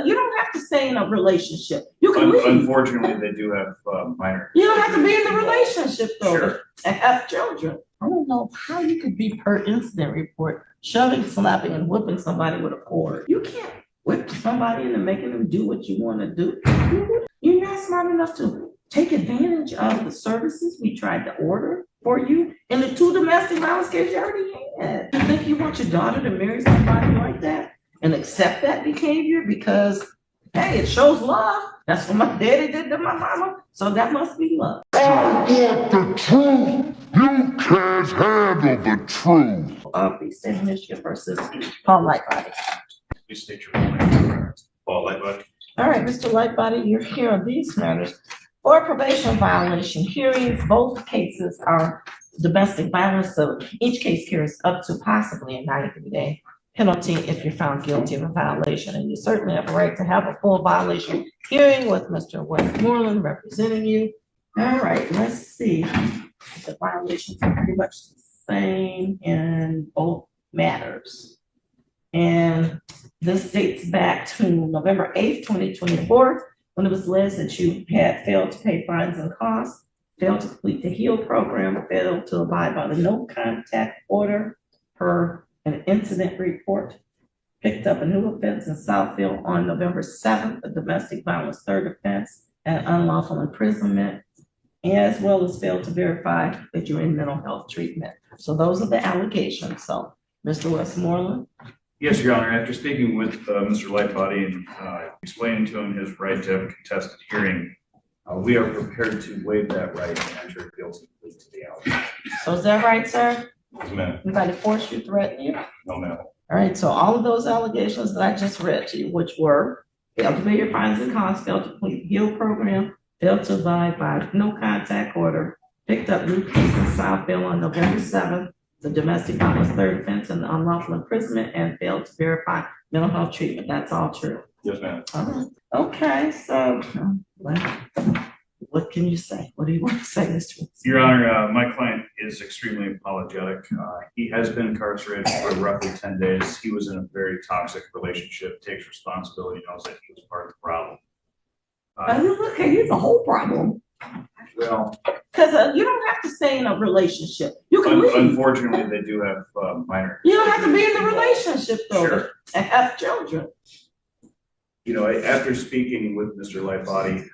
you don't have to stay in a relationship. You can leave. Unfortunately, they do have minor. You don't have to be in the relationship though Sure. and have children. I don't know how you could be per incident report shoving, slapping, and whipping somebody with a cord. You can't whip somebody into making them do what you want to do. You're not smart enough to take advantage of the services we tried to order for you in the 2 domestic violence cases you already had. You think you want your daughter to marry somebody like that and accept that behavior because, hey, it shows love. That's what my daddy did to my mama, so that must be love. I want the truth. You can't handle the truth. The state of Michigan versus Paul Lightbody. Please state your full name. Paul Lightbody. All right, Mr. Lightbody, you're here on these matters. For probation violation hearings, both cases are domestic violence, so each case carries up to possibly a 93-day penalty if you're found guilty of a violation. And you certainly have a right to have a full violation hearing with Mr. Westmoreland representing you. All right, let's see. The violations are pretty much the same in both matters. And this dates back to November 8th, 2024, when it was alleged that you had failed to pay fines and costs, failed to complete the HEAL program, failed to abide by the no contact order per an incident report, picked up a new offense in Southfield on November 7th, a domestic violence third offense and unlawful imprisonment, as well as failed to verify that you're in mental health treatment. So those are the allegations. So, Mr. Westmoreland. Yes, Your Honor. After speaking with Mr. Lightbody and explaining to him his right to have a contested hearing, we are prepared to waive that right and enter a guilty plea to the allegations. So is that right, sir? Yes, ma'am. Anybody force you, threaten you? No, ma'am. All right, so all of those allegations that I just read to you, which were failed to pay your fines and costs, failed to complete the HEAL program, failed to abide by no contact order, picked up new case in Southfield on November 7th, the domestic violence third offense and the unlawful imprisonment, and failed to verify mental health treatment. That's all true. Yes, ma'am. All right. Okay, so what can you say? What do you want to say, Mr. Your Honor, my client is extremely apologetic. He has been incarcerated for roughly 10 days. He was in a very toxic relationship, takes responsibility, knows that he was part of the problem. Look, here's the whole problem. Well, because you don't have to stay in a relationship. You can leave. Unfortunately, they do have minor. You don't have to be in the relationship though Sure. and have children. You know, after speaking with Mr. Lightbody,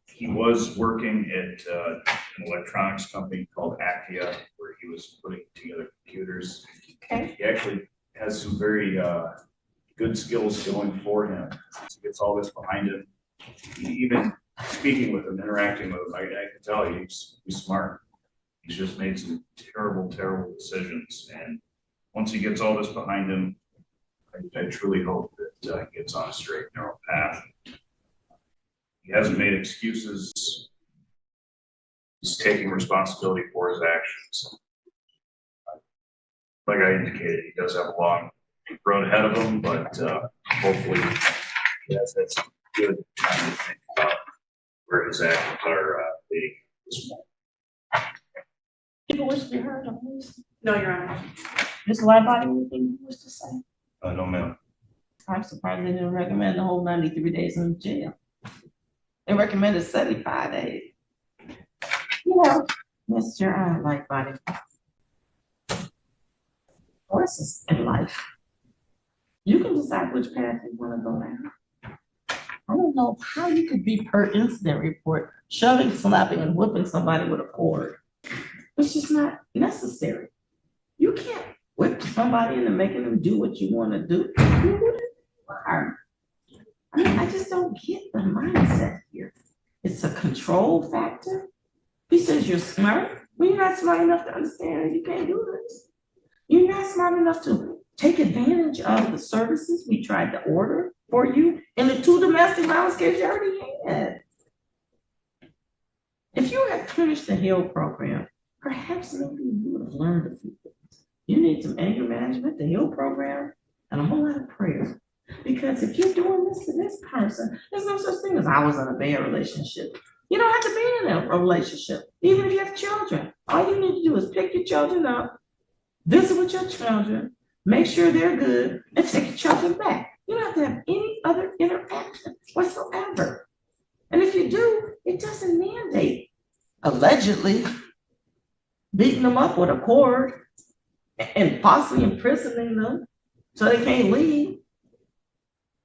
he was working at an electronics company called Actia, where he was putting together computers. Okay. He actually has some very good skills going for him. He gets all this behind him. Even speaking with him, interacting with him, I can tell he's smart. He's just made some terrible, terrible decisions. And once he gets all this behind him, I truly hope that he gets on a straight, narrow path. He hasn't made excuses. He's taking responsibility for his actions. Like I indicated, he does have a long road ahead of him, but hopefully he has had some good time to think about where his actions are leading this morning. People wish to be heard on this? No, Your Honor. Mr. Lightbody, anything you wish to say? No, ma'am. I'm surprised they didn't recommend the whole 93 days in jail. They recommended 75 days. You know, Mr. Lightbody, choices in life. You can decide which path you want to go down. I don't know how you could be per incident report shoving, slapping, and whipping somebody with a cord. It's just not necessary. You can't whip somebody into making them do what you want to do. I mean, I just don't get the mindset here. It's a control factor. He says you're smart. Well, you're not smart enough to understand that you can't do this. You're not smart enough to take advantage of the services we tried to order for you in the 2 domestic violence cases you already had. If you had finished the HEAL program, perhaps maybe you would have learned a few things. You need some anger management, the HEAL program, and a whole lot of prayer. Because if you're doing this to this person, there's no such thing as I was in a bad relationship. You don't have to be in a relationship, even if you have children. All you need to do is pick your children up, visit with your children, make sure they're good, and take your children back. You don't have to have any other allegedly beating them up with a cord and possibly imprisoning them so they can't leave.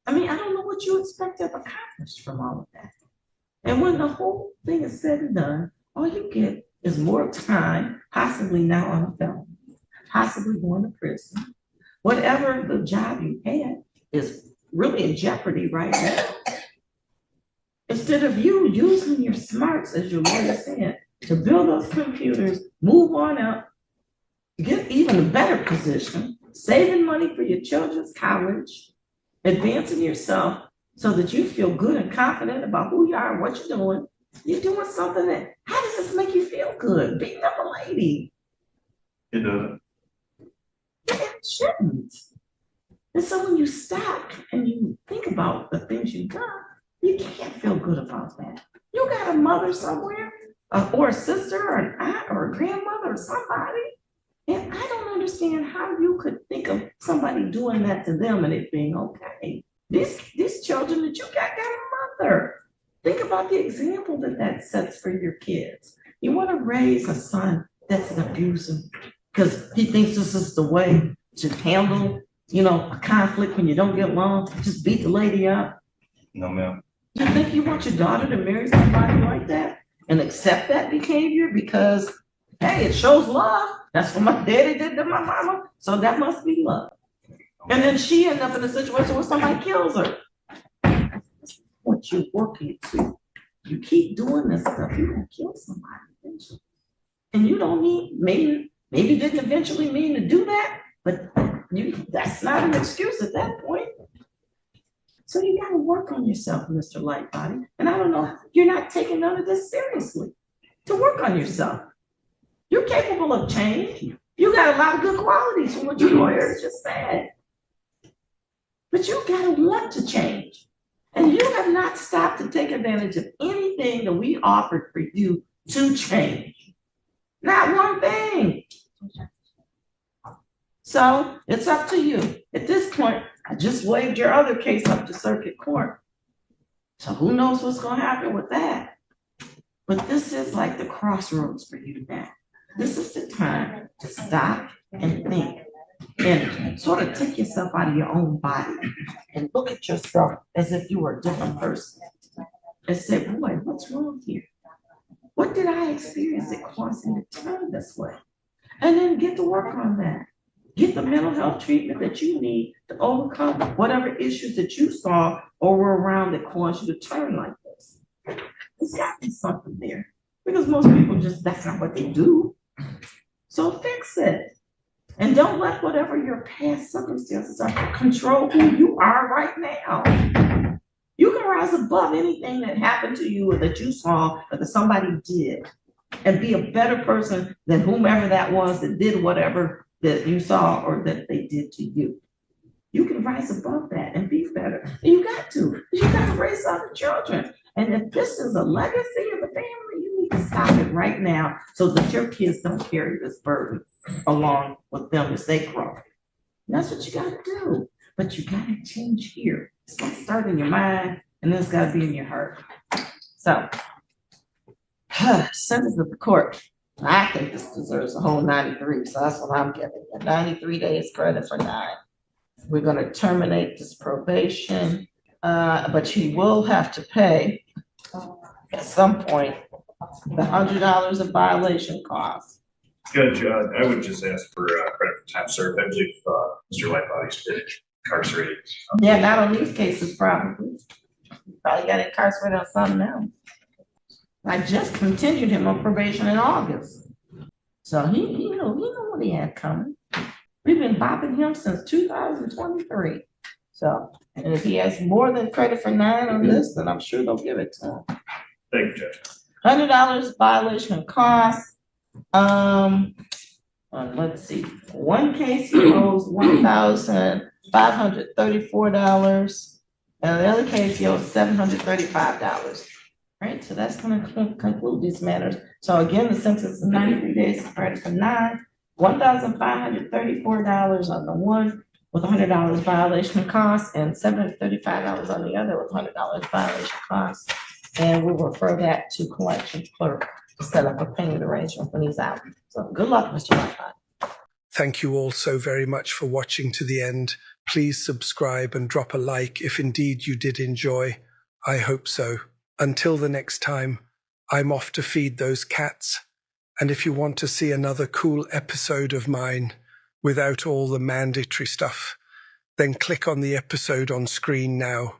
I mean, I don't know what you expect to have accomplished from all of that. And when the whole thing is said and done, all you get is more time, possibly now on a felony, possibly going to prison. Whatever the job you had is really in jeopardy right now. Instead of you using your smarts, as your lawyer said, to build those computers, move on up, get even a better position, saving money for your children's college, advancing yourself so that you feel good and confident about who you are and what you're doing. You're doing something that, how does this make you feel good? Beating up a lady. It doesn't. It shouldn't. And so when you stop and you think about the things you've done, you can't feel good about that. You got a mother somewhere, or a sister, or an aunt, or a grandmother, or somebody. And I don't understand how you could think of somebody doing that to them and it being okay. These children that you got a mother. Think about the example that sets for your kids. You want to raise a son that's an abuser because he thinks this is the way to handle, a conflict when you don't get along. Just beat the lady up. No, ma'am. You think you want your daughter to marry somebody like that and accept that behavior because, hey, it shows love. That's what my daddy did to my mama, so that must be love. And then she ends up in a situation where somebody kills her. That's what you're working to. You keep doing this stuff, you're gonna kill somebody eventually. And you don't need, maybe didn't eventually mean to do that, but that's not an excuse at that point. So you gotta work on yourself, Mr. Lightbody. And I don't know, you're not taking none of this seriously. To work on yourself. You're capable of change. You got a lot of good qualities from what your lawyer just said. But you gotta want to change. And you have not stopped to take advantage of anything that we offered for you to change. Not one thing. So it's up to you. At this point, I just waived your other case up to circuit court. So who knows what's gonna happen with that? But this is like the crossroads for you now. This is the time to stop and think and sort of take yourself out of your own body and look at yourself as if you were a different person and say, boy, what's wrong here? What did I experience that caused me to turn this way? And then get to work on that. Get the mental health treatment that you need to overcome whatever issues that you saw or were around that caused you to turn like this. There's got to be something there because most people that's not what they do. So fix it. And don't let whatever your past circumstances are control who you are right now. You can rise above anything that happened to you or that you saw or that somebody did and be a better person than whomever that was that did whatever that you saw or that they did to you. You can rise above that and be better. And you got to. You got to raise other children. And if this is a legacy of the family, you need to stop it right now so that your kids don't carry this burden along with them as they grow. And that's what you got to do. But you got to change here. It's got to start in your mind, and then it's got to be in your heart. So, sentence of the court. I think this deserves a whole 93, so that's what I'm giving you. 93 days credit for 9. We're going to terminate this probation, but he will have to pay at some point the $100 of violation costs. Judge, I would just ask for credit for time served. I believe Mr. Lightbody's been incarcerated. Yeah, not on these cases, probably. Probably got incarcerated on something else. I just continued him on probation in August. So he knew what he had coming. We've been bopping him since 2023. So, and if he has more than credit for 9 on this, then I'm sure they'll give it to him. Thank you, Judge. $100 violation cost. Let's see. One case he owes $1,534, and the other case he owes $735. Right, so that's going to conclude these matters. So again, the sentence is 93 days of credit for 9, $1,534 on the one with $100 violation cost, and $735 on the other with $100 violation cost. And we will refer that to collection clerk set up a payment arrangement when he's out. So good luck, Mr. Blackbody. Thank you all so very much for watching to the end. Please subscribe and drop a like if indeed you did enjoy. I hope so. Until the next time, I'm off to feed those cats. And if you want to see another cool episode of mine without all the mandatory stuff, then click on the episode on screen now.